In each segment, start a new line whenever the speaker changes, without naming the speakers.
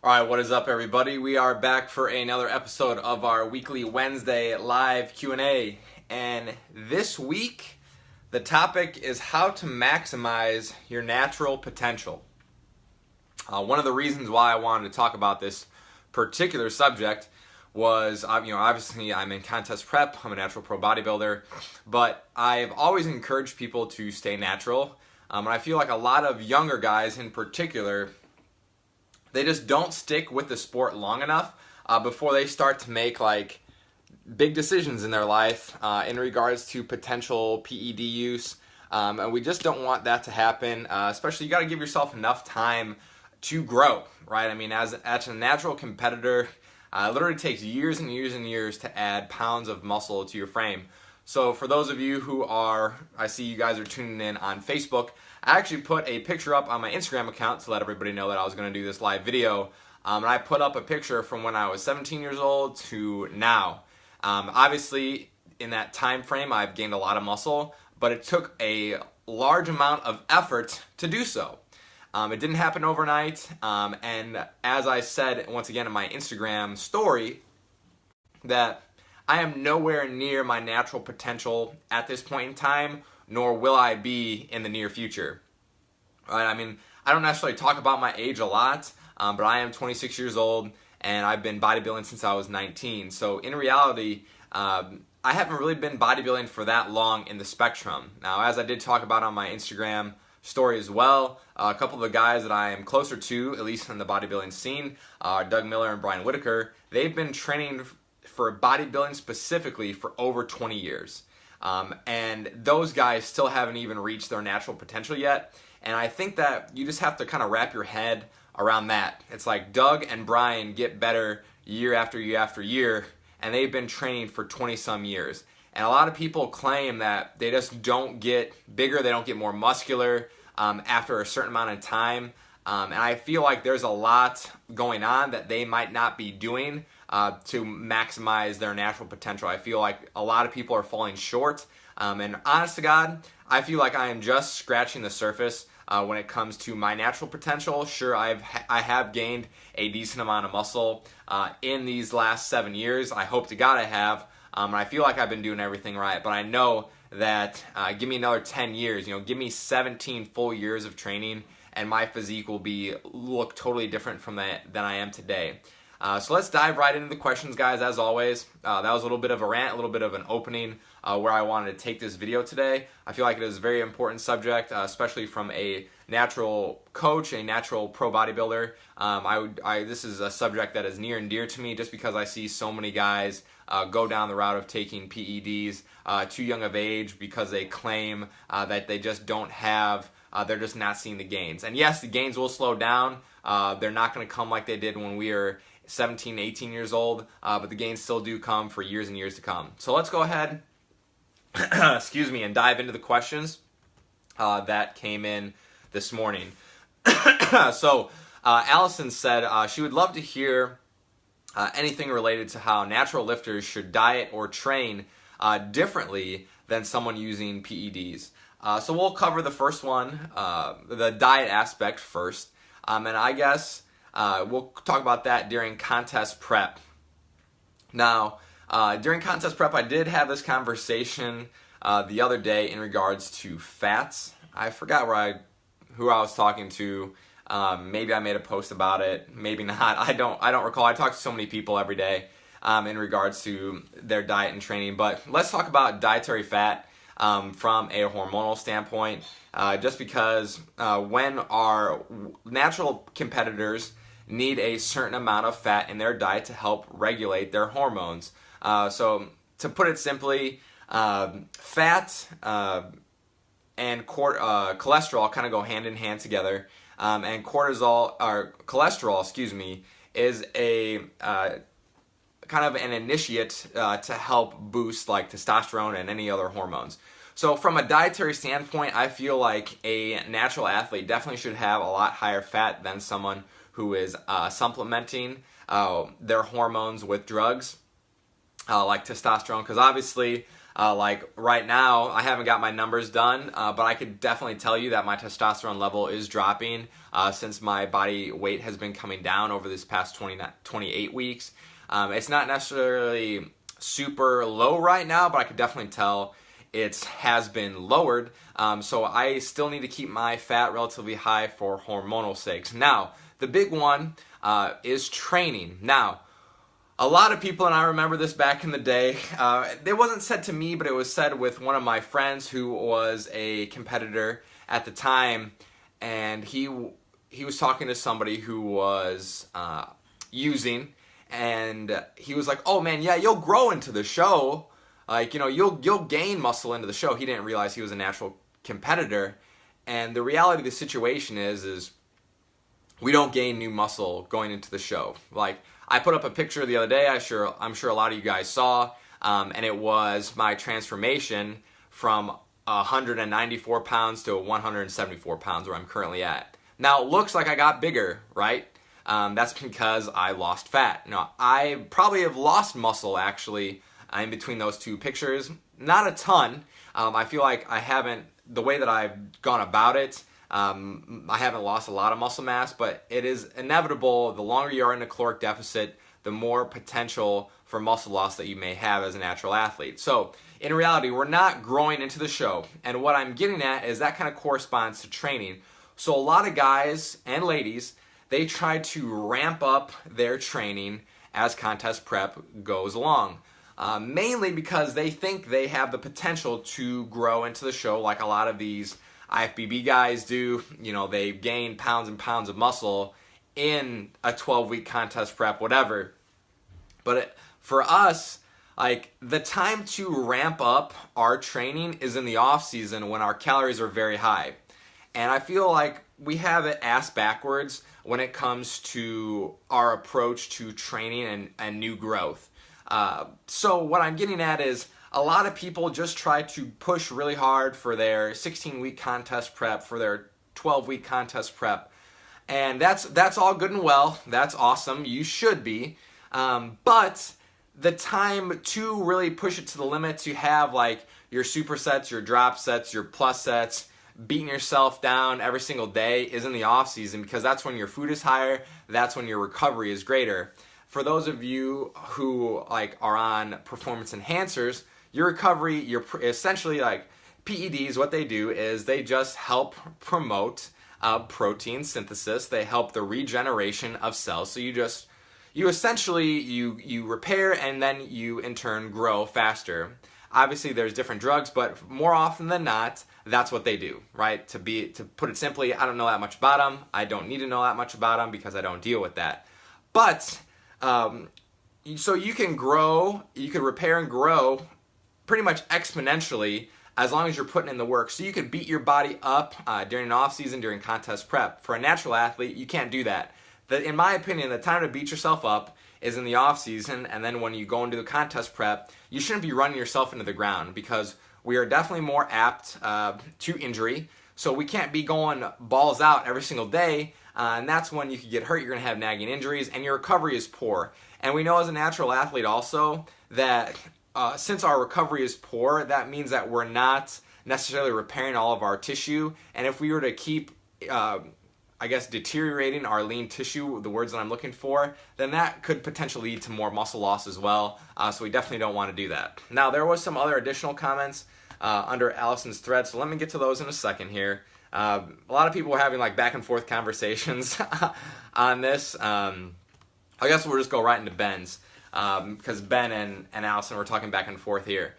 All right, what is up, everybody? We are back for another episode of our weekly Wednesday live Q&A. And this week, the topic is how to maximize your natural potential. One of the reasons why I wanted to talk about this particular subject was, obviously I'm in contest prep, I'm a natural pro bodybuilder, but I've always encouraged people to stay natural. And I feel like a lot of younger guys in particular, they just don't stick with the sport long enough before they start to make like big decisions in their life in regards to potential PED use. And we just don't want that to happen. Especially, you got to give yourself enough time to grow, right? I mean, as a natural competitor, it literally takes years and years and years to add pounds of muscle to your frame. So for those of you who I see you guys are tuning in on Facebook, I actually put a picture up on my Instagram account to let everybody know that I was going to do this live video. And I put up a picture from when I was 17 years old to now. Obviously, in that time frame, I've gained a lot of muscle, but it took a large amount of effort to do so. It didn't happen overnight, and as I said once again in my Instagram story, that I am nowhere near my natural potential at this point in time, nor will I be in the near future. Right? I mean, I don't necessarily talk about my age a lot, but I am 26 years old, and I've been bodybuilding since I was 19. So in reality, I haven't really been bodybuilding for that long in the spectrum. Now, as I did talk about on my Instagram story as well, a couple of the guys that I am closer to, at least in the bodybuilding scene, Doug Miller and Brian Whitaker, they've been training for bodybuilding specifically for over 20 years. And those guys still haven't even reached their natural potential yet. And I think that you just have to kind of wrap your head around that. It's like Doug and Brian get better year after year after year, and they've been training for 20 some years. And a lot of people claim that they just don't get bigger, they don't get more muscular after a certain amount of time. And I feel like there's a lot going on that they might not be doing to maximize their natural potential. I feel like a lot of people are falling short. And honest to God, I feel like I am just scratching the surface when it comes to my natural potential. Sure, I have gained a decent amount of muscle in these last 7 years. I hope to God I have. And I feel like I've been doing everything right. But I know that give me another 10 years, give me 17 full years of training, and my physique will look totally different from that than I am today. So let's dive right into the questions, guys, as always. That was a little bit of a rant, a little bit of an opening where I wanted to take this video today. I feel like it is a very important subject, especially from a natural coach, a natural pro bodybuilder. This is a subject that is near and dear to me just because I see so many guys go down the route of taking PEDs too young of age because they claim that they just don't have, they're just not seeing the gains. And yes, the gains will slow down. They're not going to come like they did when we were 17, 18 years old, but the gains still do come for years and years to come. So let's go ahead, excuse me, and dive into the questions that came in this morning. So Allison said she would love to hear anything related to how natural lifters should diet or train differently than someone using PEDs. So we'll cover the first one, the diet aspect first, and I guess we'll talk about that during contest prep. Now, during contest prep, I did have this conversation the other day in regards to fats. I forgot who I was talking to. Maybe I made a post about it. Maybe not. I don't recall. I talk to so many people every day in regards to their diet and training. But let's talk about dietary fat from a hormonal standpoint. Just because when our natural competitors need a certain amount of fat in their diet to help regulate their hormones. So to put it simply, fat and cholesterol kind of go hand in hand together. And cholesterol, is a kind of an initiate to help boost like testosterone and any other hormones. So from a dietary standpoint, I feel like a natural athlete definitely should have a lot higher fat than someone who is supplementing their hormones with drugs like testosterone, because obviously Like right now, I haven't got my numbers done, but I could definitely tell you that my testosterone level is dropping since my body weight has been coming down over this past 28 weeks. It's not necessarily super low right now, but I could definitely tell it has been lowered. So I still need to keep my fat relatively high for hormonal sakes. Now, the big one is training. Now, a lot of people, and I remember this back in the day, it wasn't said to me, but it was said with one of my friends who was a competitor at the time, and he was talking to somebody who was using, and he was like, "Oh man, yeah, you'll grow into the show, like, you know, you'll gain muscle into the show." He didn't realize he was a natural competitor, and the reality of the situation is we don't gain new muscle going into the show. Like, I put up a picture the other day, I'm sure a lot of you guys saw, and it was my transformation from 194 pounds to 174 pounds, where I'm currently at. Now, it looks like I got bigger, right? That's because I lost fat. Now, I probably have lost muscle, actually, in between those two pictures. Not a ton. I feel like I haven't, the way that I've gone about it, I haven't lost a lot of muscle mass, but it is inevitable. The longer you are in a caloric deficit, the more potential for muscle loss that you may have as a natural athlete. So in reality, we're not growing into the show. And what I'm getting at is that kind of corresponds to training. So a lot of guys and ladies, they try to ramp up their training as contest prep goes along. Mainly because they think they have the potential to grow into the show like a lot of these IFBB guys do. You know, they gain pounds and pounds of muscle in a 12-week contest prep, whatever. But for us, like, the time to ramp up our training is in the off season when our calories are very high. And I feel like we have it ass backwards when it comes to our approach to training and new growth. So what I'm getting at is a lot of people just try to push really hard for their 16-week contest prep, for their 12-week contest prep. And that's all good and well. That's awesome. You should be. But the time to really push it to the limit, to have like your supersets, your drop sets, your plus sets, beating yourself down every single day is in the off season, because that's when your food is higher. That's when your recovery is greater. For those of you who like are on performance enhancers, your recovery, you're essentially like PEDs. What they do is they just help promote protein synthesis. They help the regeneration of cells. So you essentially repair, and then you in turn grow faster. Obviously, there's different drugs, but more often than not, that's what they do, right? To put it simply, I don't know that much about them. I don't need to know that much about them because I don't deal with that. But so you can grow, you can repair and grow pretty much exponentially as long as you're putting in the work. So you can beat your body up during an off season, during contest prep. For a natural athlete, you can't do that. In my opinion, the time to beat yourself up is in the off season, and then when you go into the contest prep, you shouldn't be running yourself into the ground, because we are definitely more apt to injury. So we can't be going balls out every single day, and that's when you could get hurt. You're going to have nagging injuries, and your recovery is poor. And we know as a natural athlete also that since our recovery is poor, that means that we're not necessarily repairing all of our tissue. And if we were to keep, deteriorating our lean tissue, the words that I'm looking for, then that could potentially lead to more muscle loss as well. So we definitely don't want to do that. Now, there was some other additional comments under Allison's thread, so let me get to those in a second here. A lot of people were having like back and forth conversations on this. I guess we'll just go right into Ben's, because Ben and Allison were talking back and forth here.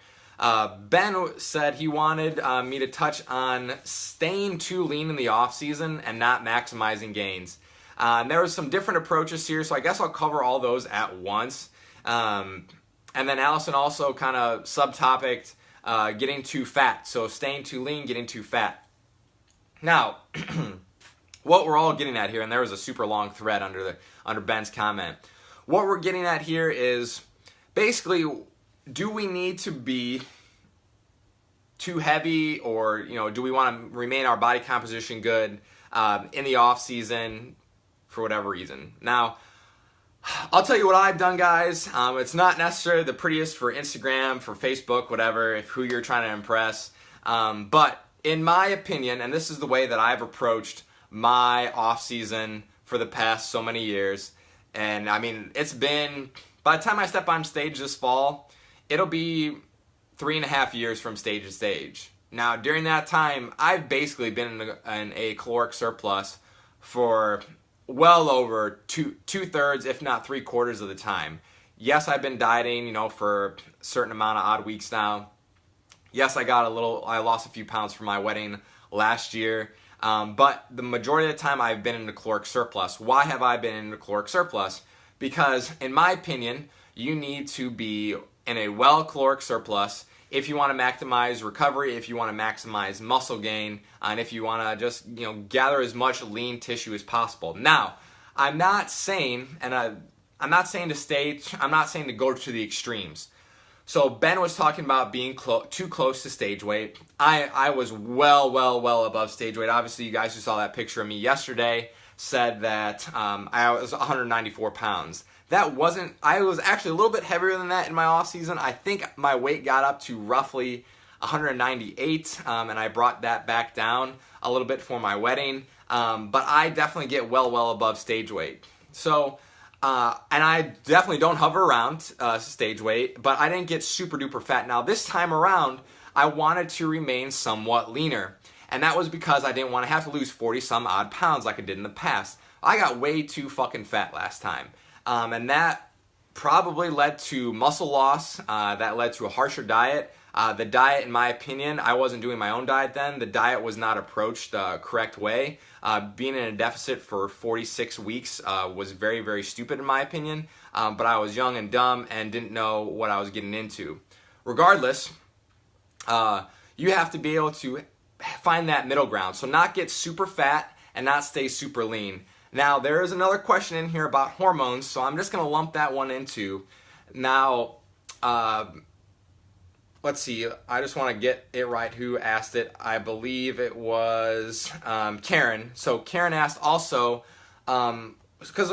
Ben said he wanted me to touch on staying too lean in the off season and not maximizing gains. And there was some different approaches here, so I guess I'll cover all those at once. And then Allison also kind of subtopicked getting too fat. So staying too lean, getting too fat. Now, what we're all getting at here, and there was a super long thread under Ben's comment. What we're getting at here is basically, do we need to be too heavy, or do we want to remain our body composition good in the off season for whatever reason? Now, I'll tell you what I've done, guys. It's not necessarily the prettiest for Instagram, for Facebook, whatever, if who you're trying to impress. But in my opinion, and this is the way that I've approached my off season for the past so many years, and I mean, it's been, by the time I step on stage this fall, it'll be 3.5 years from stage to stage. Now, during that time, I've basically been in a caloric surplus for well over two-thirds, if not 3/4 of the time. Yes, I've been dieting, for a certain amount of odd weeks now. Yes, I lost a few pounds for my wedding last year. But the majority of the time I've been in a caloric surplus. Why have I been in a caloric surplus? Because, in my opinion, you need to be in a caloric surplus if you want to maximize recovery, if you want to maximize muscle gain, and if you want to just gather as much lean tissue as possible. Now, I'm not saying to go to the extremes. So Ben was talking about being too close to stage weight. I was well above stage weight. Obviously, you guys who saw that picture of me yesterday said that I was 194 pounds. I was actually a little bit heavier than that in my off season. I think my weight got up to roughly 198, and I brought that back down a little bit for my wedding. But I definitely get well above stage weight. So, and I definitely don't hover around stage weight, but I didn't get super duper fat. Now this time around, I wanted to remain somewhat leaner. And that was because I didn't want to have to lose 40 some odd pounds like I did in the past. I got way too fucking fat last time. And that probably led to muscle loss. That led to a harsher diet. The diet, in my opinion, I wasn't doing my own diet then. The diet was not approached the correct way. Being in a deficit for 46 weeks was very, very stupid in my opinion. But I was young and dumb and didn't know what I was getting into. Regardless, you have to be able to find that middle ground. So not get super fat and not stay super lean. Now, there is another question in here about hormones, so I'm just going to lump that one into. Now, let's see. I just want to get it right who asked it. I believe it was Karen. So Karen asked also, because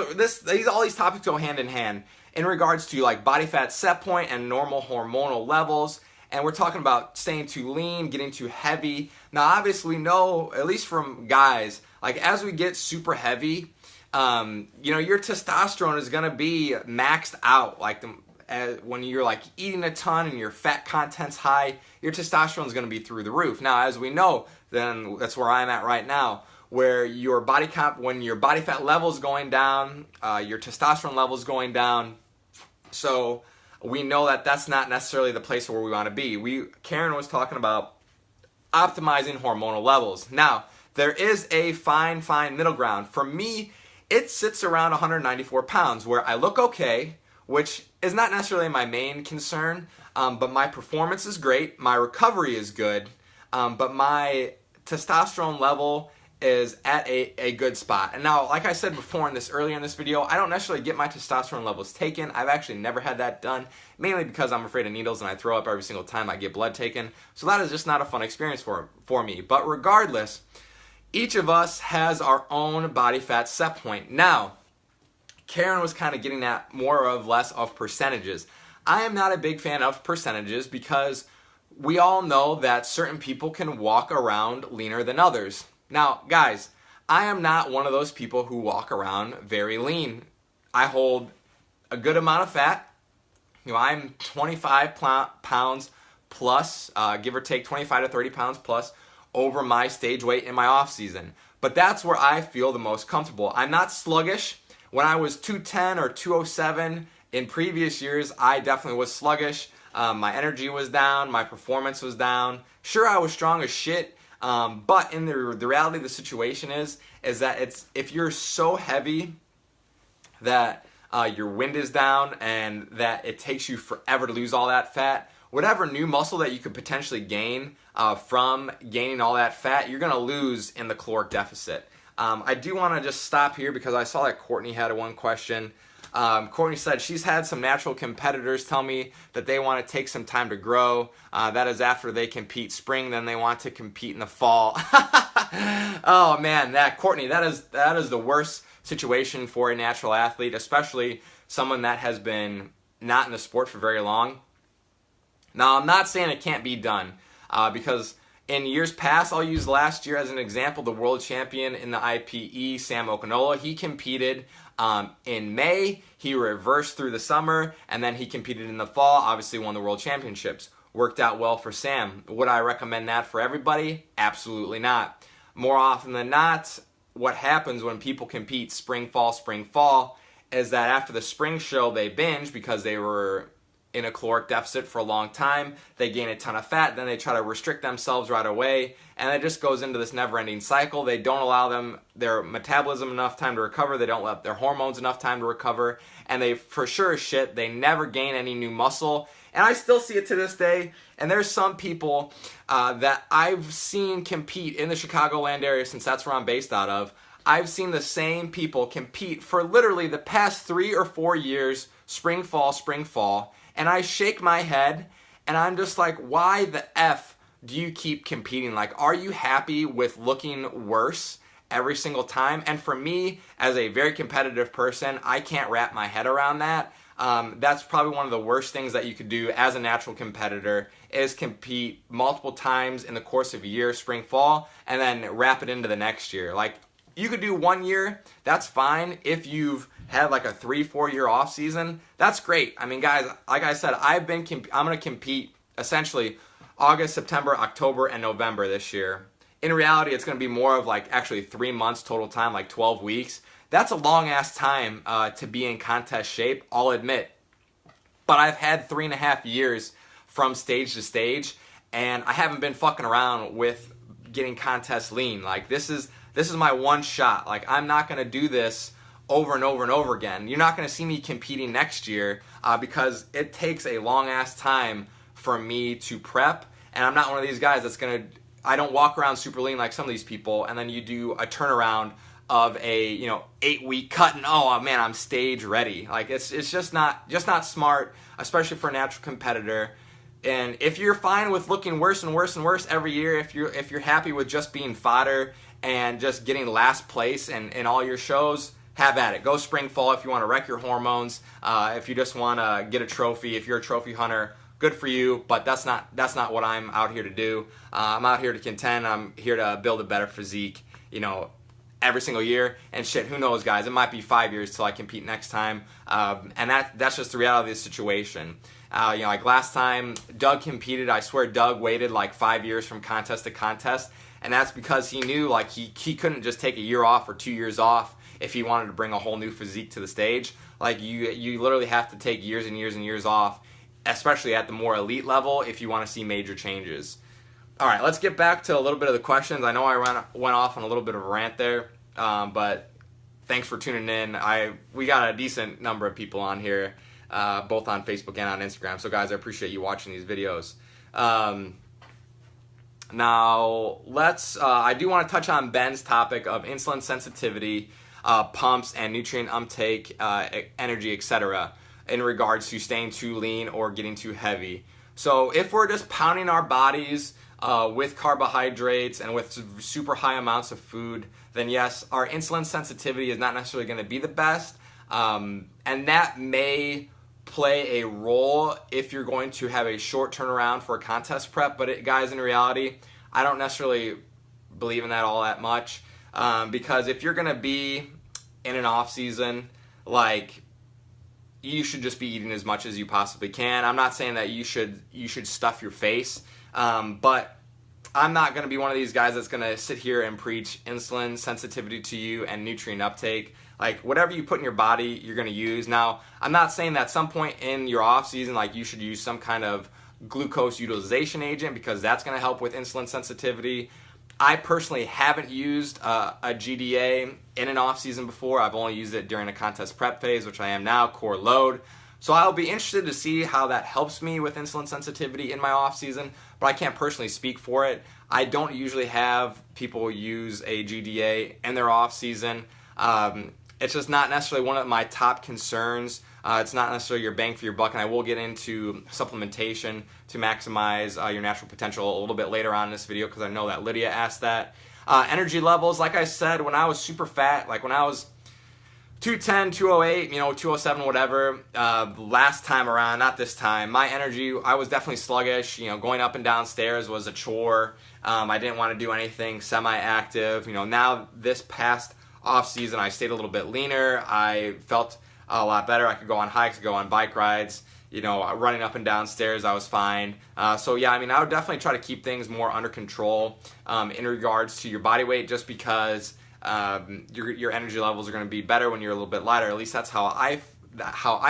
all these topics go hand in hand in regards to like body fat set point and normal hormonal levels. And we're talking about staying too lean, getting too heavy. Now, obviously, we know, at least from guys, like as we get super heavy, your testosterone is going to be maxed out. Like when you're like eating a ton and your fat content's high, your testosterone is going to be through the roof. Now, as we know, then that's where I'm at right now, where your when your body fat level is going down, your testosterone level is going down. So we know that that's not necessarily the place where we want to be. Karen was talking about optimizing hormonal levels. Now, there is a fine middle ground. For me, it sits around 194 pounds, where I look okay, which is not necessarily my main concern, but my performance is great, my recovery is good, but my testosterone level is at a good spot. And now, like I said before earlier in this video, I don't necessarily get my testosterone levels taken. I've actually never had that done, mainly because I'm afraid of needles and I throw up every single time I get blood taken. So that is just not a fun experience for me. But regardless, each of us has our own body fat set point. Now, Karen was kind of getting at more or less of percentages. I am not a big fan of percentages because we all know that certain people can walk around leaner than others. Now, guys, I am not one of those people who walk around very lean. I hold a good amount of fat. I'm 25 pounds plus, give or take 25 to 30 pounds plus over my stage weight in my off season. But that's where I feel the most comfortable. I'm not sluggish. When I was 210 or 207 in previous years, I definitely was sluggish. My energy was down. My performance was down. Sure, I was strong as shit. But in the reality of the situation is that if you're so heavy that your wind is down and that it takes you forever to lose all that fat, whatever new muscle that you could potentially gain from gaining all that fat, you're going to lose in the caloric deficit. I do want to just stop here because I saw that Courtney had one question. Courtney said she's had some natural competitors tell me that they want to take some time to grow. That is after they compete spring, then they want to compete in the fall. Oh man, Courtney, that is the worst situation for a natural athlete, especially someone that has been not in the sport for very long. Now, I'm not saying it can't be done, because in years past, I'll use last year as an example, the world champion in the IPE, Sam Okinola. He competed in May, he reversed through the summer, and then he competed in the fall, obviously won the world championships. Worked out well for Sam. Would I recommend that for everybody? Absolutely not. More often than not, what happens when people compete spring, fall, is that after the spring show, they binge because they were in a caloric deficit for a long time. They gain a ton of fat, then they try to restrict themselves right away, and it just goes into this never-ending cycle. They don't allow their metabolism enough time to recover. They don't let their hormones enough time to recover, and they, for sure as shit, they never gain any new muscle. And I still see it to this day, and there's some people that I've seen compete in the Chicagoland area, since that's where I'm based out of. I've seen the same people compete for literally the past 3 or 4 years, spring, fall, and I shake my head, and I'm just like, why the F do you keep competing? Like, are you happy with looking worse every single time? And for me, as a very competitive person, I can't wrap my head around that. That's probably one of the worst things that you could do as a natural competitor, is compete multiple times in the course of a year, spring, fall, and then wrap it into the next year. Like, you could do 1 year, that's fine. If you've had like a 3-4 year off season, that's great. I mean, guys, like I said, I'm going to compete essentially August, September, October, and November this year. In reality, it's going to be more of like actually 3 months total time, like 12 weeks. That's a long ass time to be in contest shape, I'll admit. But I've had 3.5 years from stage to stage, and I haven't been fucking around with getting contest lean. Like, this is my one shot. Like, I'm not going to do this over and over and over again. You're not going to see me competing next year because it takes a long ass time for me to prep, and I'm not one of these guys that's going to, I don't walk around super lean like some of these people, and then you do a turnaround of a 8-week cut and oh man, I'm stage ready. Like, it's just not smart, especially for a natural competitor. And if you're fine with looking worse and worse and worse every year, if you're happy with just being fodder and just getting last place in all your shows, have at it. Go spring, fall if you want to wreck your hormones. If you just want to get a trophy, if you're a trophy hunter, good for you. But that's not what I'm out here to do. I'm out here to contend. I'm here to build a better physique, every single year. And shit, who knows, guys? It might be 5 years till I compete next time. And that's just the reality of the situation. Like last time Doug competed, I swear Doug waited like 5 years from contest to contest. And that's because he knew like he couldn't just take a year off or 2 years off if he wanted to bring a whole new physique to the stage. Like, you literally have to take years and years and years off, especially at the more elite level, if you want to see major changes. All right, let's get back to a little bit of the questions. I know I went off on a little bit of a rant there, but thanks for tuning in. We got a decent number of people on here, both on Facebook and on Instagram. So guys, I appreciate you watching these videos. Now, I do want to touch on Ben's topic of insulin sensitivity, pumps, and nutrient uptake, energy, etc., in regards to staying too lean or getting too heavy. So if we're just pounding our bodies with carbohydrates and with super high amounts of food, then yes, our insulin sensitivity is not necessarily going to be the best, and that may play a role if you're going to have a short turnaround for a contest prep. But guys, in reality, I don't necessarily believe in that all that much, because if you're going to be in an off season, like, you should just be eating as much as you possibly can. I'm not saying that you should stuff your face, but I'm not going to be one of these guys that's going to sit here and preach insulin sensitivity to you and nutrient uptake. Like, whatever you put in your body, you're going to use. Now, I'm not saying that at some point in your off season, like, you should use some kind of glucose utilization agent, because that's going to help with insulin sensitivity. I personally haven't used a GDA in an off season before. I've only used it during a contest prep phase, which I am now, core load. So I'll be interested to see how that helps me with insulin sensitivity in my off season, but I can't personally speak for it. I don't usually have people use a GDA in their off season. It's just not necessarily one of my top concerns. It's not necessarily your bang for your buck, and I will get into supplementation to maximize your natural potential a little bit later on in this video, because I know that Lydia asked that. Energy levels, like I said, when I was super fat, like when I was 210, 208, 207, whatever. Last time around, not this time, my energy, I was definitely sluggish. Going up and down stairs was a chore. I didn't want to do anything semi-active. Now this past off season, I stayed a little bit leaner. I felt a lot better. I could go on hikes, go on bike rides. Running up and down stairs, I was fine. So yeah, I would definitely try to keep things more under control in regards to your body weight, just because your energy levels are going to be better when you're a little bit lighter. At least that's how I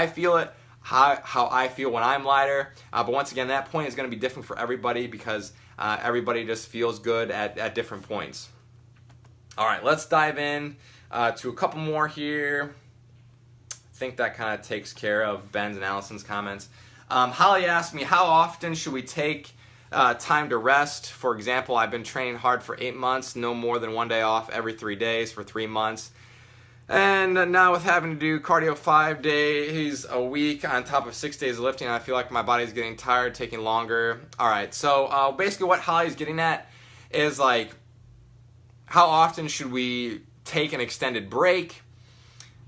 feel it, how I feel when I'm lighter. But once again, that point is going to be different for everybody, because everybody just feels good at different points. All right, let's dive in to a couple more here. I think that kind of takes care of Ben's and Allison's comments. Holly asked me, how often should we take time to rest? For example, I've been training hard for 8 months, no more than 1 day off every 3 days for 3 months. And now with having to do cardio 5 days a week on top of 6 days of lifting, I feel like my body's getting tired, taking longer. All right, so basically what Holly's getting at is like, how often should we take an extended break?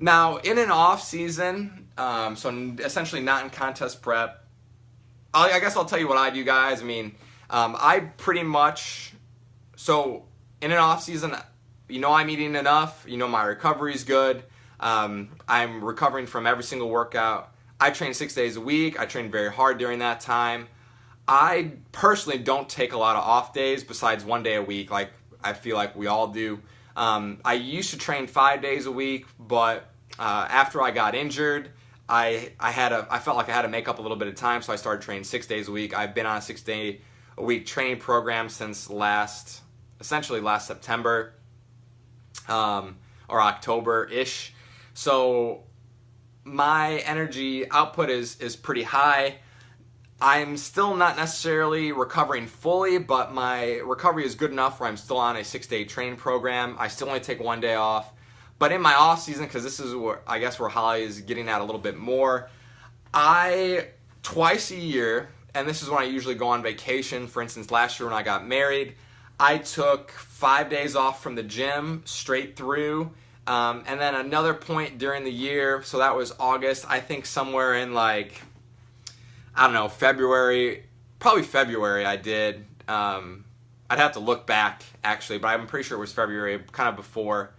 Now, in an off season, so essentially not in contest prep, I guess I'll tell you what I do, guys. I pretty much, so in an off season, I'm eating enough. My recovery's good. I'm recovering from every single workout. I train 6 days a week. I train very hard during that time. I personally don't take a lot of off days besides 1 day a week, like I feel like we all do. I used to train 5 days a week, but after I got injured, I felt like I had to make up a little bit of time, so I started training 6 days a week. I've been on a 6 day a week training program since essentially last September, or October-ish. So my energy output is pretty high. I'm still not necessarily recovering fully, but my recovery is good enough where I'm still on a 6 day training program. I still only take 1 day off. But in my off season, because this is where Holly is getting at a little bit more, twice a year, and this is when I usually go on vacation. For instance, last year when I got married, I took 5 days off from the gym straight through. And then another point during the year, so that was August, I think somewhere in February, probably February I did. I'd have to look back, actually, but I'm pretty sure it was February, kind of before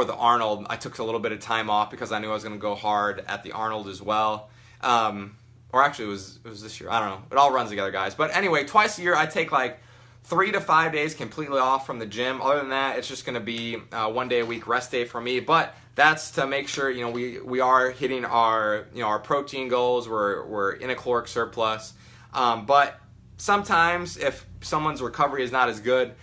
the Arnold. I took a little bit of time off because I knew I was going to go hard at the Arnold as well. Or actually, it was this year. I don't know. It all runs together, guys. But anyway, twice a year, I take 3 to 5 days completely off from the gym. Other than that, it's just going to be 1 day a week rest day for me. But that's to make sure we are hitting our our protein goals. We're in a caloric surplus. But sometimes if someone's recovery is not as good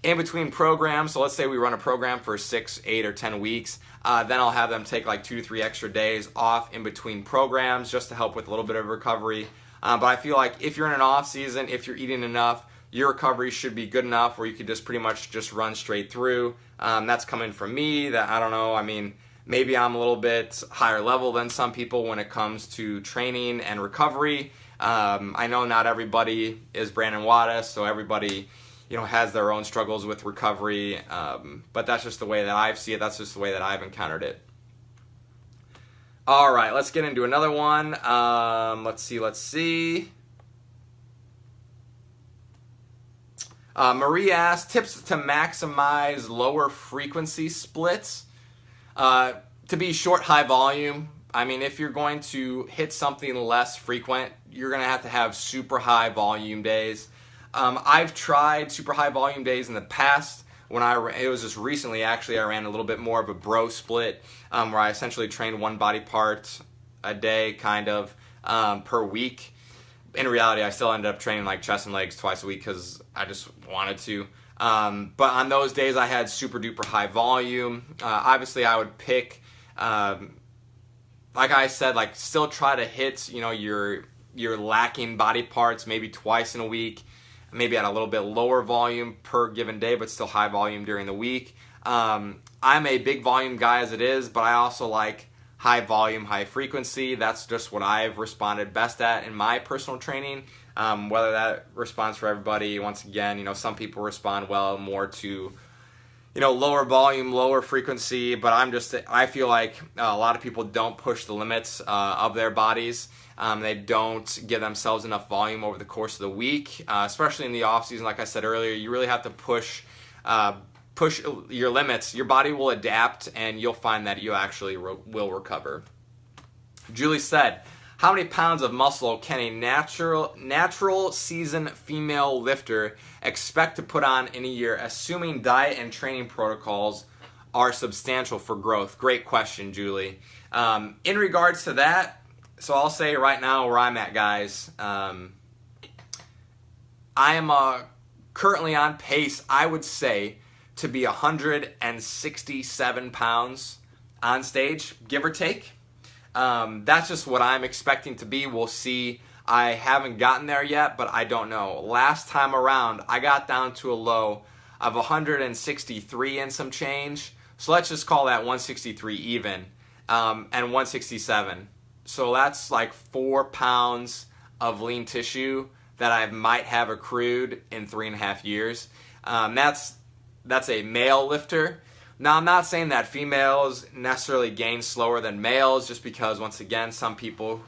in between programs, so let's say we run a program for 6, 8, or 10 weeks, then I'll have them take 2 to 3 extra days off in between programs just to help with a little bit of recovery. But I feel like if you're in an off season, if you're eating enough, your recovery should be good enough where you could just pretty much just run straight through. That's coming from me. That I don't know. Maybe I'm a little bit higher level than some people when it comes to training and recovery. I know not everybody is Brandon Wadas, so everybody has their own struggles with recovery, but that's just the way that I see it. That's just the way that I've encountered it. All right, let's get into another one. Let's see. Marie asked, tips to maximize lower frequency splits. To be short, high volume. If you're going to hit something less frequent, you're going to have super high volume days. I've tried super high volume days in the past. It was just recently, actually, I ran a little bit more of a bro split, where I essentially trained one body part a day, kind of, per week. In reality, I still ended up training chest and legs twice a week because I just wanted to. But on those days, I had super duper high volume. Obviously, I would pick, like I said, still try to hit, your lacking body parts maybe twice in a week. Maybe at a little bit lower volume per given day, but still high volume during the week. I'm a big volume guy as it is, but I also like high volume, high frequency. That's just what I've responded best at in my personal training. Whether that responds for everybody, once again, some people respond well more to, lower volume, lower frequency, but I feel like a lot of people don't push the limits of their bodies. They don't give themselves enough volume over the course of the week, especially in the off season. Like I said earlier, you really have to push your limits. Your body will adapt, and you'll find that you actually will recover. Julie said, how many pounds of muscle can a natural season female lifter expect to put on in a year, assuming diet and training protocols are substantial for growth? Great question, Julie. In regards to that, so I'll say right now where I'm at, guys. I am currently on pace, I would say, to be 167 pounds on stage, give or take. That's just what I'm expecting to be. We'll see. I haven't gotten there yet, but I don't know. Last time around, I got down to a low of 163 and some change. So let's just call that 163 even, and 167. So that's like 4 pounds of lean tissue that I might have accrued in 3.5 years. That's a male lifter. Now, I'm not saying that females necessarily gain slower than males, just because, once again, some people,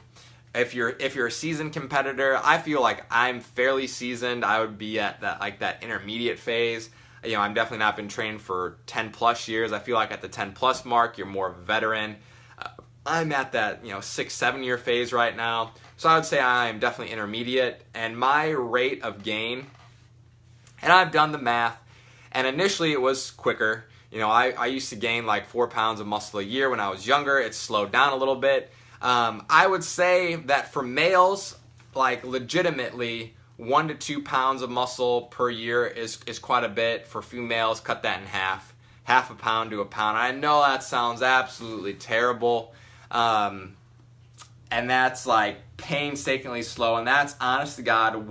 if you're a seasoned competitor, I feel like I'm fairly seasoned. I would be at that intermediate phase. I'm definitely not been training for 10 plus years. I feel like at the 10 plus mark, you're more of a veteran. I'm at that 6-7 year phase right now, so I would say I am definitely intermediate. And my rate of gain, and I've done the math, and initially it was quicker. I used to gain like 4 pounds of muscle a year when I was younger. It's slowed down a little bit. I would say that for males, like legitimately 1 to 2 pounds of muscle per year is quite a bit. For females, cut that in half a pound to a pound. I know that sounds absolutely terrible, and that's like painstakingly slow, and that's honest to God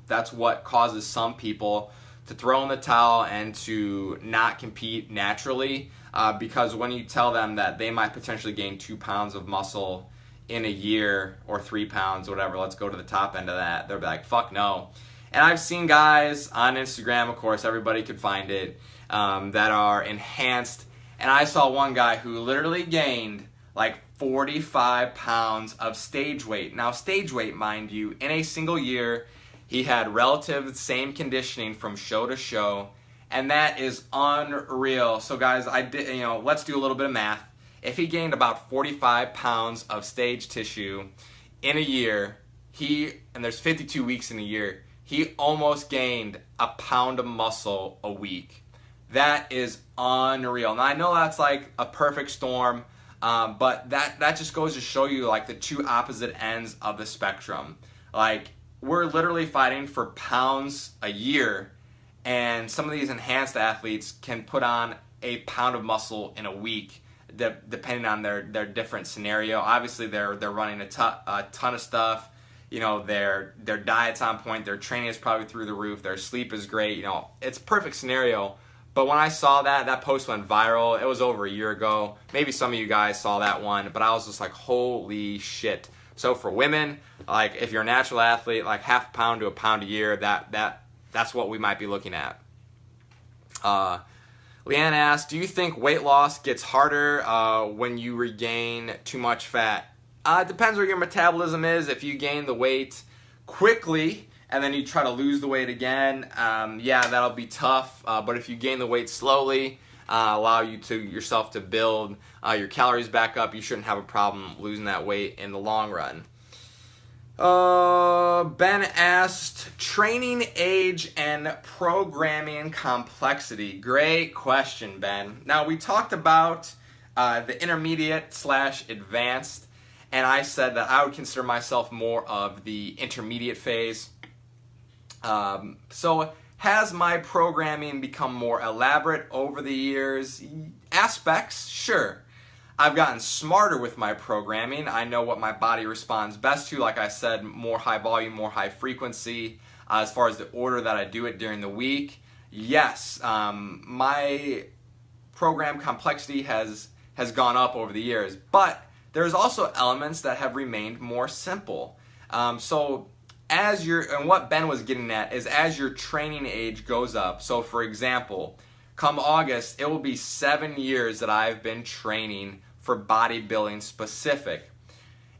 that's what causes some people to throw in the towel and to not compete naturally, because when you tell them that they might potentially gain 2 pounds of muscle in a year, or 3 pounds, whatever, let's go to the top end of that, they'll be like, fuck no. And I've seen guys on Instagram, of course, everybody could find it, that are enhanced, and I saw one guy who literally gained like 45 pounds of stage weight. Now, stage weight, mind you, in a single year, he had relative same conditioning from show to show, and that is unreal. So guys, let's do a little bit of math. If he gained about 45 pounds of stage tissue in a year, and there's 52 weeks in a year, he almost gained a pound of muscle a week. That is unreal. Now I know that's like a perfect storm, but that just goes to show you like the two opposite ends of the spectrum. Like, we're literally fighting for pounds a year, and some of these enhanced athletes can put on a pound of muscle in a week, depending on their different scenario. Obviously, they're running a ton of stuff. Their diet's on point, their training is probably through the roof, their sleep is great. It's a perfect scenario. But when I saw that post went viral. It was over a year ago. Maybe some of you guys saw that one, but I was just like, holy shit. So for women, like if you're a natural athlete, like half a pound to a pound a year, that's what we might be looking at. Leanne asked, do you think weight loss gets harder when you regain too much fat? It depends where your metabolism is. If you gain the weight quickly and then you try to lose the weight again, yeah, that'll be tough. But if you gain the weight slowly, allow yourself to build your calories back up, you shouldn't have a problem losing that weight in the long run. Ben asked, training age and programming complexity. Great question, Ben. Now, we talked about the intermediate / advanced, and I said that I would consider myself more of the intermediate phase. So has my programming become more elaborate over the years? Aspects, sure. I've gotten smarter with my programming. I know what my body responds best to. Like I said, more high volume, more high frequency. As far as the order that I do it during the week, yes, my program complexity has gone up over the years. But there's also elements that have remained more simple. So and what Ben was getting at is as your training age goes up. So for example, come August, it will be 7 years that I've been training for bodybuilding specific.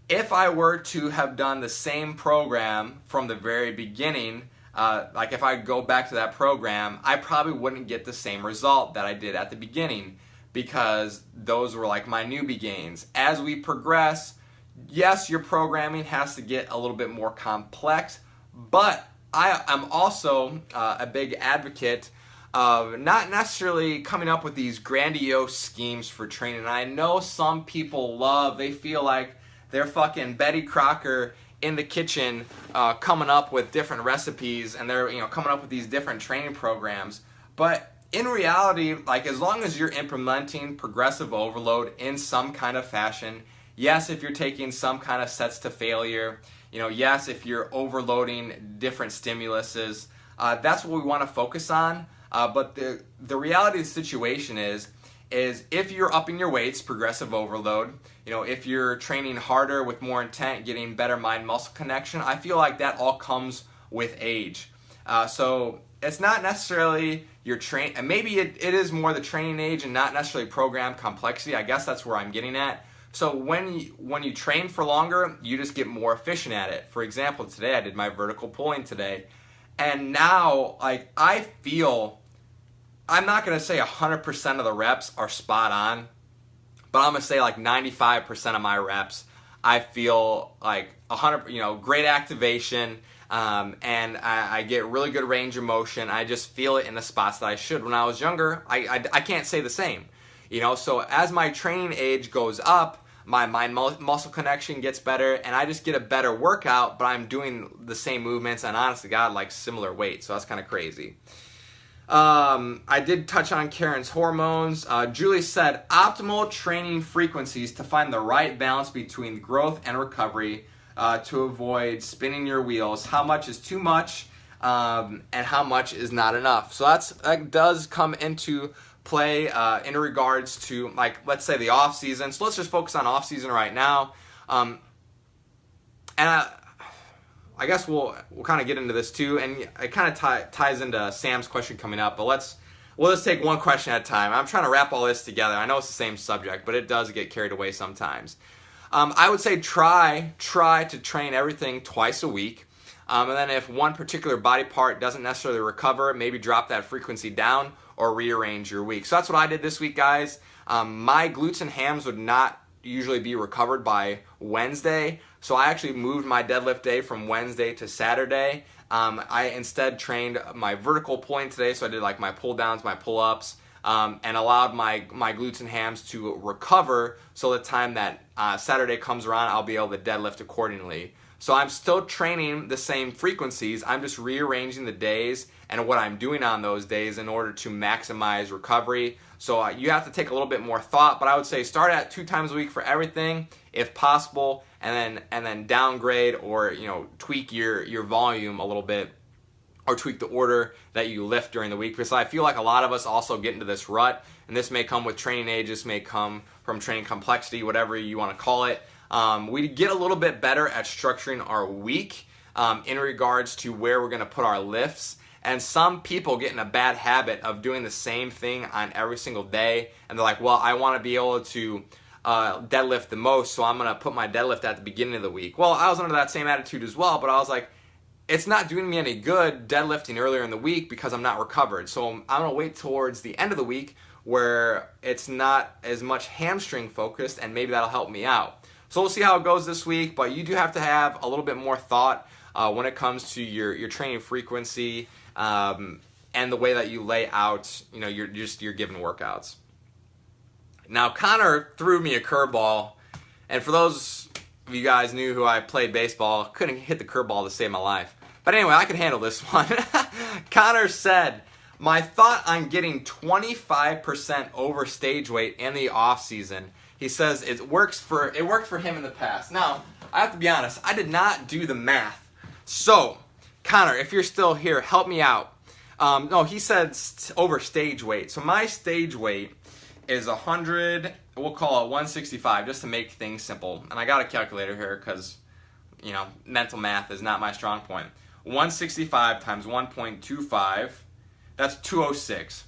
If I were to have done the same program from the very beginning, like if I go back to that program, I probably wouldn't get the same result that I did at the beginning, because those were like my newbie gains. As we progress, yes, your programming has to get a little bit more complex, but I'm also a big advocate of not necessarily coming up with these grandiose schemes for training. I know some people they feel like they're fucking Betty Crocker in the kitchen coming up with different recipes, and they're coming up with these different training programs. But in reality, like, as long as you're implementing progressive overload in some kind of fashion, yes, if you're taking some kind of sets to failure, yes, if you're overloading different stimuluses, that's what we want to focus on. But the reality of the situation is if you're upping your weights, progressive overload, if you're training harder with more intent, getting better mind-muscle connection, I feel like that all comes with age. So it's not necessarily your train, and maybe it is more the training age and not necessarily program complexity. I guess that's where I'm getting at. So when you train for longer, you just get more efficient at it. For example, today I did my vertical pulling today, and now I feel, I'm not going to say 100% of the reps are spot on, but I'm going to say like 95% of my reps, I feel like 100, great activation, and I get really good range of motion. I just feel it in the spots that I should. When I was younger, I can't say the same. So as my training age goes up, my mind-muscle connection gets better, and I just get a better workout, but I'm doing the same movements and, honest to God, like similar weight. So that's kind of crazy. I did touch on Karen's hormones. Julie said, optimal training frequencies to find the right balance between growth and recovery to avoid spinning your wheels. How much is too much and how much is not enough? So that does come into play in regards to, like, let's say the off season. So let's just focus on off season right now. And I guess we'll kind of get into this too, and it kind of ties into Sam's question coming up. But we'll just take one question at a time. I'm trying to wrap all this together. I know it's the same subject, but it does get carried away sometimes. I would say try to train everything twice a week. And then if one particular body part doesn't necessarily recover, maybe drop that frequency down or rearrange your week. So that's what I did this week, guys. My glutes and hams would not usually be recovered by Wednesday, so I actually moved my deadlift day from Wednesday to Saturday. I instead trained my vertical pulling today, so I did like my pull downs, my pull ups, and allowed my glutes and hams to recover, so the time that Saturday comes around, I'll be able to deadlift accordingly. So I'm still training the same frequencies, I'm just rearranging the days and what I'm doing on those days in order to maximize recovery. So you have to take a little bit more thought, but I would say start at 2 times a week for everything, if possible, and then downgrade or tweak your volume a little bit, or tweak the order that you lift during the week. Because I feel like a lot of us also get into this rut, and this may come with training age, this may come from training complexity, whatever you want to call it. We get a little bit better at structuring our week in regards to where we're going to put our lifts. And some people get in a bad habit of doing the same thing on every single day, and they're like, well, I want to be able to deadlift the most, so I'm going to put my deadlift at the beginning of the week. Well, I was under that same attitude as well, but I was like, it's not doing me any good deadlifting earlier in the week because I'm not recovered. So I'm going to wait towards the end of the week where it's not as much hamstring focused, and maybe that'll help me out. So we'll see how it goes this week, but you do have to have a little bit more thought when it comes to your training frequency and the way that you lay out, your given workouts. Now, Connor threw me a curveball, and for those of you guys knew who I played baseball, couldn't hit the curveball to save my life. But anyway, I can handle this one. Connor said, my thought on getting 25% over stage weight in the off season. He says it worked for him in the past. Now, I have to be honest, I did not do the math. So, Connor, if you're still here, help me out. No, he said over stage weight. So my stage weight is 100, we'll call it 165, just to make things simple. And I got a calculator here because, mental math is not my strong point. 165 times 1.25, that's 206.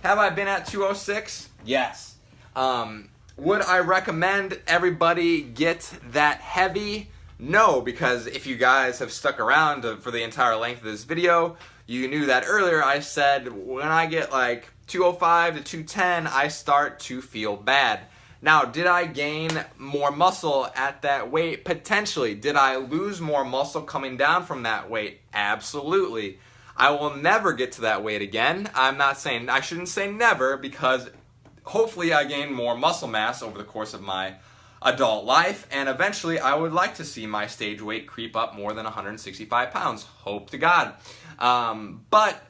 Have I been at 206? Yes. Would I recommend everybody get that heavy? No, because if you guys have stuck around for the entire length of this video, you knew that earlier I said when I get like 205 to 210, I start to feel bad. Now, did I gain more muscle at that weight? Potentially. Did I lose more muscle coming down from that weight? Absolutely. I will never get to that weight again. I shouldn't say never, because hopefully I gain more muscle mass over the course of my adult life, and eventually I would like to see my stage weight creep up more than 165 pounds. Hope to God. But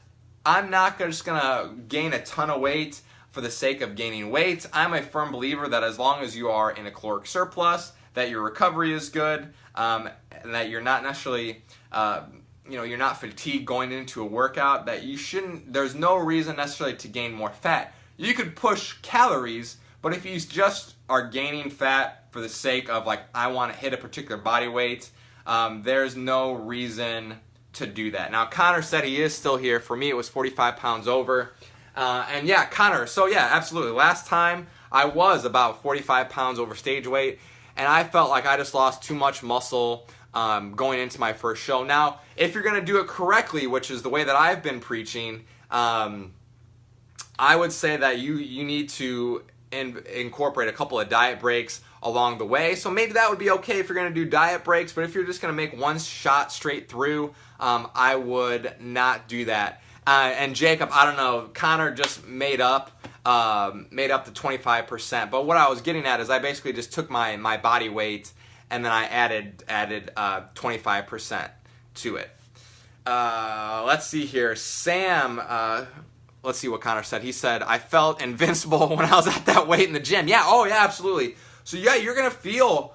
I'm not just going to gain a ton of weight for the sake of gaining weight. I'm a firm believer that as long as you are in a caloric surplus, that your recovery is good, and that you're not necessarily, you're not fatigued going into a workout, that there's no reason necessarily to gain more fat. You could push calories, but if you just are gaining fat for the sake of like, I want to hit a particular body weight, there's no reason to do that. Now, Connor said he is still here. For me, it was 45 pounds over. And yeah, Connor, so yeah, absolutely. Last time I was about 45 pounds over stage weight, and I felt like I just lost too much muscle going into my first show. Now, if you're going to do it correctly, which is the way that I've been preaching, I would say that you need to incorporate a couple of diet breaks along the way. So maybe that would be okay if you're going to do diet breaks, but if you're just going to make one shot straight through, I would not do that. And Jacob, I don't know, Connor just made up the 25%. But what I was getting at is I basically just took my body weight and then I added 25% to it. Let's see here. Sam, let's see what Connor said. He said, I felt invincible when I was at that weight in the gym. Yeah, oh yeah, absolutely. So yeah, you're gonna feel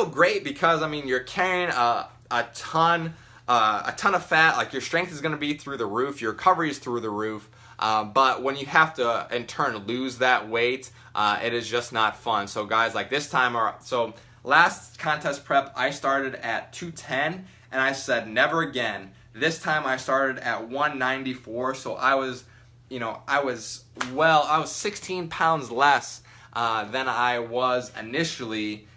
great because I mean you're carrying a ton of fat. Like your strength is gonna be through the roof, your recovery is through the roof. But when you have to in turn lose that weight, it is just not fun. So guys, like this time, so last contest prep I started at 210, and I said never again. This time I started at 194, so I was 16 pounds less than I was initially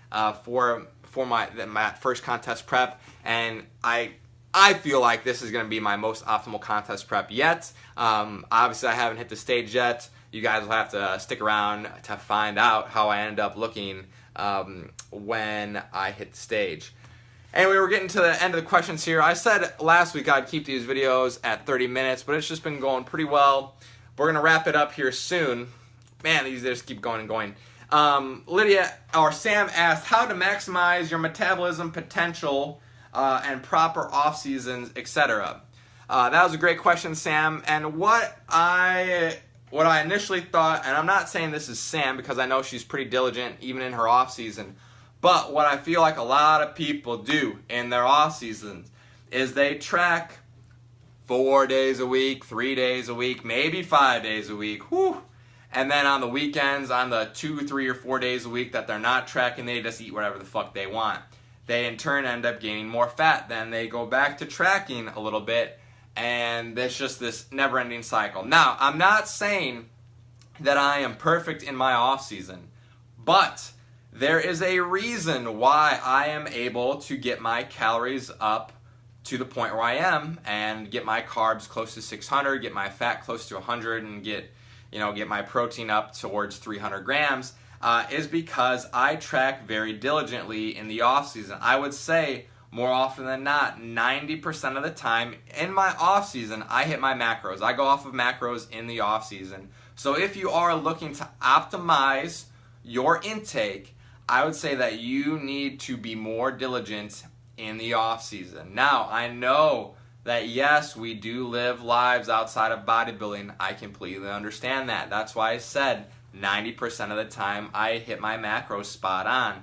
for my first contest prep, and I feel like this is going to be my most optimal contest prep yet. Obviously, I haven't hit the stage yet. You guys will have to stick around to find out how I end up looking when I hit the stage. Anyway, we're getting to the end of the questions here. I said last week I'd keep these videos at 30 minutes, but it's just been going pretty well. We're going to wrap it up here soon. Man, these just keep going and going. Sam asked how to maximize your metabolism potential and proper off seasons, etc. That was a great question, Sam. And what I initially thought, and I'm not saying this is Sam because I know she's pretty diligent even in her off season, but what I feel like a lot of people do in their off seasons is they track 4 days a week, 3 days a week, maybe 5 days a week. Whew. And then on the weekends, on the 2, 3, or 4 days a week that they're not tracking, they just eat whatever the fuck they want. They in turn end up gaining more fat. Then they go back to tracking a little bit, and there's just this never-ending cycle. Now, I'm not saying that I am perfect in my off season, but there is a reason why I am able to get my calories up to the point where I am and get my carbs close to 600, get my fat close to 100, and get my protein up towards 300 grams, is because I track very diligently in the off season. I would say more often than not, 90% of the time in my off season, I hit my macros. I go off of macros in the off season. So if you are looking to optimize your intake, I would say that you need to be more diligent in the off season. Now, I know that yes, we do live lives outside of bodybuilding. I completely understand that. That's why I said 90% of the time I hit my macros spot on.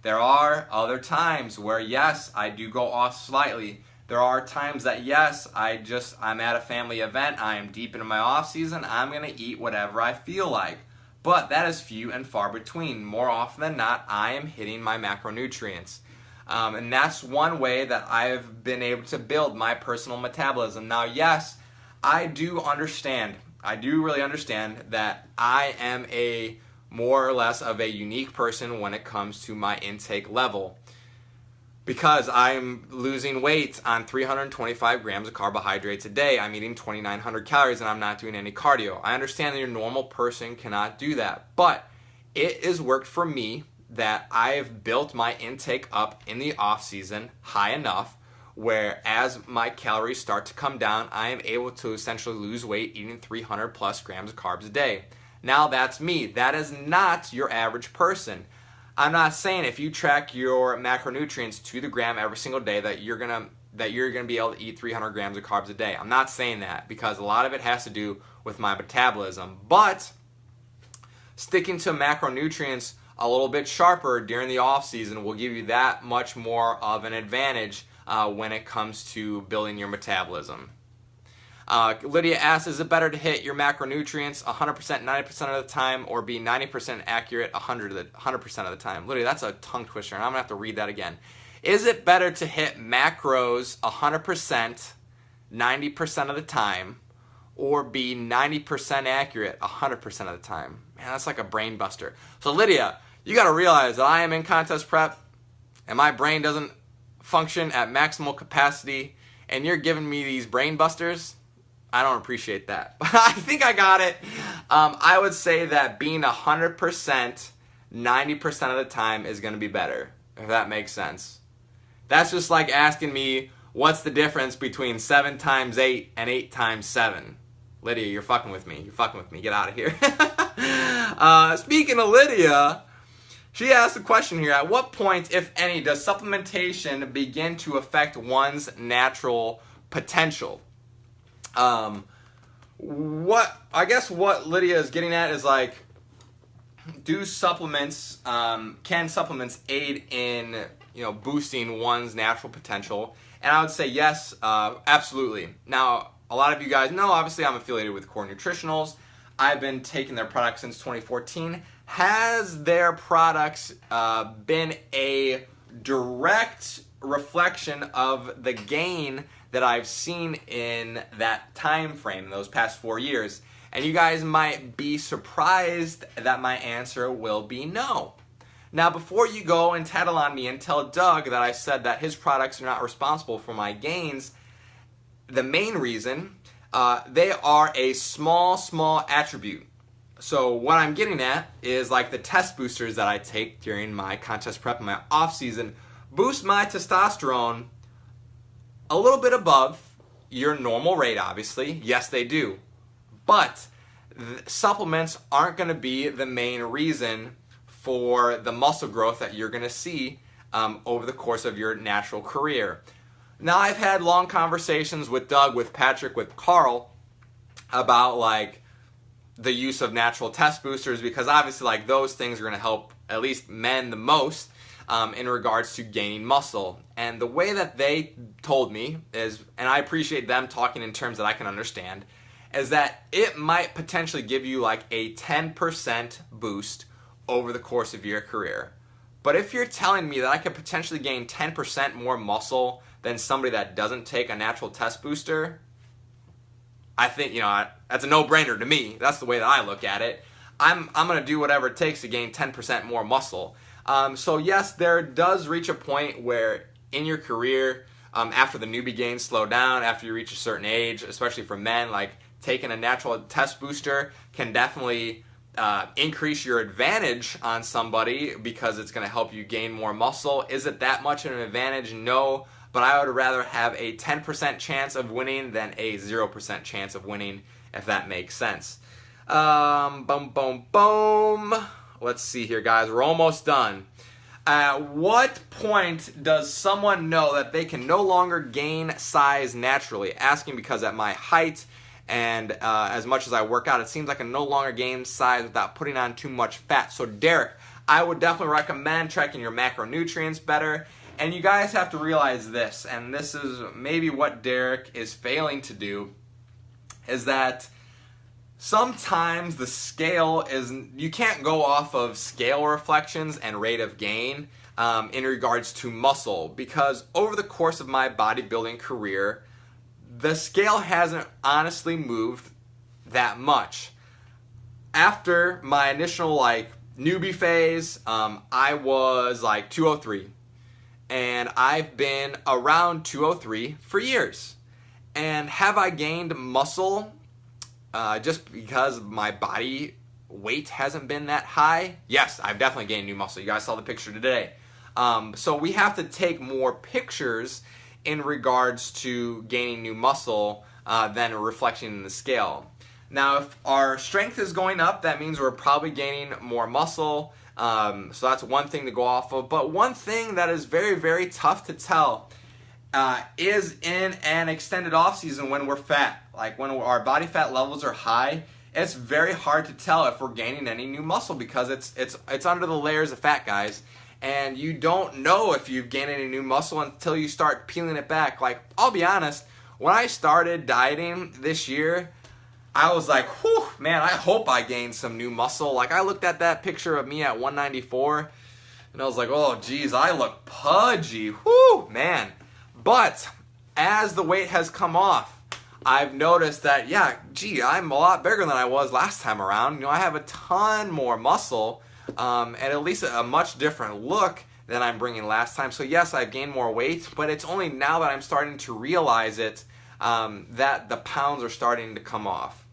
There are other times where yes, I do go off slightly. There are times that yes, I'm at a family event, I am deep into my off season, I'm gonna eat whatever I feel like. But that is few and far between. More often than not, I am hitting my macronutrients. And that's one way that I've been able to build my personal metabolism. Now, yes, I do understand I do really understand that I am a more or less of a unique person when it comes to my intake level, because I'm losing weight on 325 grams of carbohydrates a day. I'm eating 2,900 calories and I'm not doing any cardio. I understand that your normal person cannot do that, but it has worked for me that I've built my intake up in the off season high enough where as my calories start to come down, I am able to essentially lose weight eating 300 plus grams of carbs a day. Now that's me. That is not your average person. I'm not saying if you track your macronutrients to the gram every single day that you're gonna be able to eat 300 grams of carbs a day. I'm not saying that, because a lot of it has to do with my metabolism. But sticking to macronutrients a little bit sharper during the off season will give you that much more of an advantage when it comes to building your metabolism. Lydia asks, is it better to hit your macronutrients 100% 90% of the time, or be 90% accurate 100% of the time? Lydia, that's a tongue twister, and I'm going to have to read that again. Is it better to hit macros 100% 90% of the time, or be 90% accurate 100% of the time? Man, that's like a brain buster. So Lydia, you got to realize that I am in contest prep, and my brain doesn't function at maximal capacity, and you're giving me these brain busters. I don't appreciate that. But I think I got it. I would say that being 100% 90% of the time is going to be better, if that makes sense. That's just like asking me, what's the difference between 7 times 8 and 8 times 7? Lydia, you're fucking with me. You're fucking with me. Get out of here. Speaking of Lydia, she asked a question here. At what point, if any, does supplementation begin to affect one's natural potential? What Lydia is getting at is like, can supplements aid in, boosting one's natural potential? And I would say yes, absolutely. Now, a lot of you guys know, obviously I'm affiliated with Core Nutritionals. I've been taking their products since 2014. Has their products been a direct reflection of the gain that I've seen in that time frame, those past 4 years? And you guys might be surprised that my answer will be no. Now, before you go and tattle on me and tell Doug that I said that his products are not responsible for my gains, the main reason, they are a small attribute. So what I'm getting at is like the test boosters that I take during my contest prep and my off season boost my testosterone a little bit above your normal rate, obviously. Yes, they do. But supplements aren't going to be the main reason for the muscle growth that you're going to see over the course of your natural career. Now, I've had long conversations with Doug, with Patrick, with Carl about like the use of natural test boosters, because obviously like those things are going to help at least men the most in regards to gaining muscle. And the way that they told me is, and I appreciate them talking in terms that I can understand, is that it might potentially give you like a 10% boost over the course of your career. But if you're telling me that I could potentially gain 10% more muscle than somebody that doesn't take a natural test booster, I think, that's a no-brainer to me. That's the way that I look at it. I'm going to do whatever it takes to gain 10% more muscle. So yes, there does reach a point where in your career, after the newbie gains slow down, after you reach a certain age, especially for men, like taking a natural test booster can definitely increase your advantage on somebody because it's going to help you gain more muscle. Is it that much of an advantage? No. But I would rather have a 10% chance of winning than a 0% chance of winning, if that makes sense. Boom. Let's see here, guys. We're almost done. At what point does someone know that they can no longer gain size naturally? Asking because at my height and as much as I work out, it seems like I can no longer gain size without putting on too much fat. So, Derek, I would definitely recommend tracking your macronutrients better. And you guys have to realize this, and this is maybe what Derek is failing to do, is that sometimes the scale is, you can't go off of scale reflections and rate of gain in regards to muscle, because over the course of my bodybuilding career, the scale hasn't honestly moved that much. After my initial like newbie phase, I was like 203, and I've been around 203 for years. And have I gained muscle just because my body weight hasn't been that high? Yes, I've definitely gained new muscle. You guys saw the picture today. So we have to take more pictures in regards to gaining new muscle than a reflection in the scale. Now, if our strength is going up, that means we're probably gaining more muscle. So that's one thing to go off of. But one thing that is very, very tough to tell is in an extended off season when we're fat. Like when our body fat levels are high, it's very hard to tell if we're gaining any new muscle because it's under the layers of fat, guys. And you don't know if you've gained any new muscle until you start peeling it back. Like, I'll be honest, when I started dieting this year, I was like, whew, man, I hope I gained some new muscle. Like, I looked at that picture of me at 194, and I was like, oh, geez, I look pudgy. Whew, man. But as the weight has come off, I've noticed that, yeah, gee, I'm a lot bigger than I was last time around. You know, I have a ton more muscle, and at least a much different look than I'm bringing last time. So yes, I've gained more weight, but it's only now that I'm starting to realize it that the pounds are starting to come off.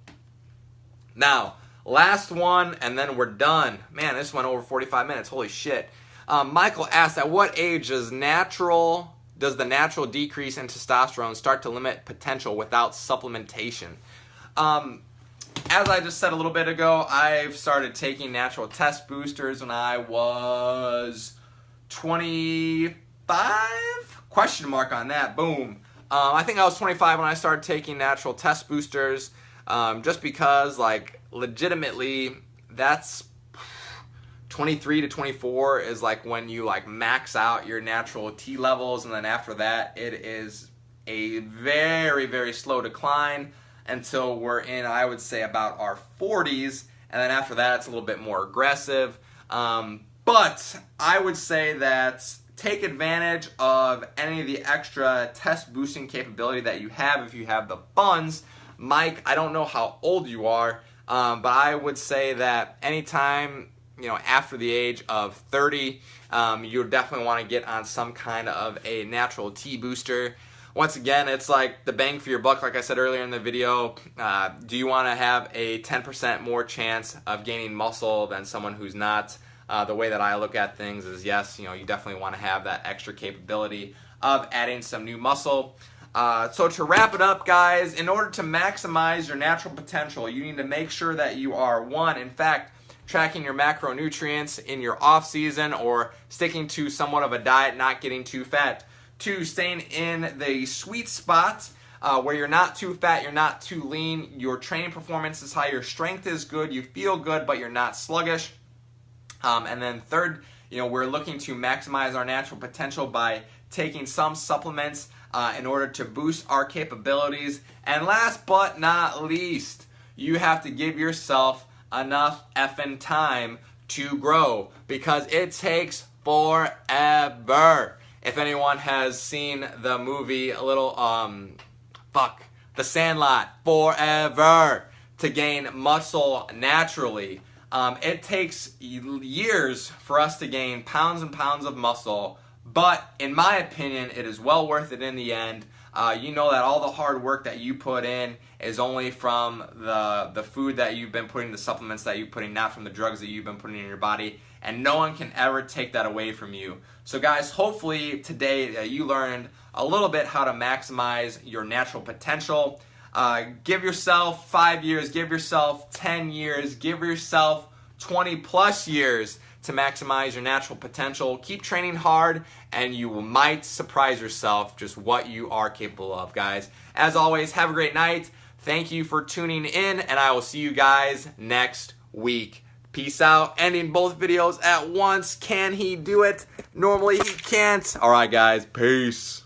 Now, last one, and then we're done. Man, this went over 45 minutes. Holy shit. Michael asked, at what age does the natural decrease in testosterone start to limit potential without supplementation? As I just said a little bit ago, I've started taking natural test boosters when I was 25? Question mark on that. Boom. I think I was 25 when I started taking natural test boosters, just because, like, legitimately, that's 23 to 24 is like when you like max out your natural T levels, and then after that it is a very, very slow decline until we're in, I would say, about our 40s, and then after that it's a little bit more aggressive. But I would say that take advantage of any of the extra test boosting capability that you have if you have the funds. Mike, I don't know how old you are, but I would say that anytime, you know, after the age of 30, you definitely want to get on some kind of a natural T booster. Once again, it's like the bang for your buck, like I said earlier in the video. Do you want to have a 10% more chance of gaining muscle than someone who's not? The way that I look at things is, yes, you know, you definitely want to have that extra capability of adding some new muscle. So to wrap it up, guys, in order to maximize your natural potential, you need to make sure that you are, one, in fact, tracking your macronutrients in your off season or sticking to somewhat of a diet, not getting too fat. Two, staying in the sweet spot where you're not too fat, you're not too lean, your training performance is high, your strength is good, you feel good, but you're not sluggish. And then third, you know, we're looking to maximize our natural potential by taking some supplements in order to boost our capabilities. And last but not least, you have to give yourself enough effing time to grow, because it takes forever. If anyone has seen the movie The Sandlot, forever to gain muscle naturally. It takes years for us to gain pounds and pounds of muscle, but in my opinion, it is well worth it in the end. You know that all the hard work that you put in is only from the food that you've been putting, the supplements that you're putting, not from the drugs that you've been putting in your body, and no one can ever take that away from you. So guys, hopefully today you learned a little bit how to maximize your natural potential. Give yourself 5 years, give yourself 10 years, give yourself 20 plus years to maximize your natural potential. Keep training hard, and you might surprise yourself just what you are capable of, guys. As always, have a great night. Thank you for tuning in, and I will see you guys next week. Peace out. Ending both videos at once. Can he do it? Normally he can't. All right, guys. Peace.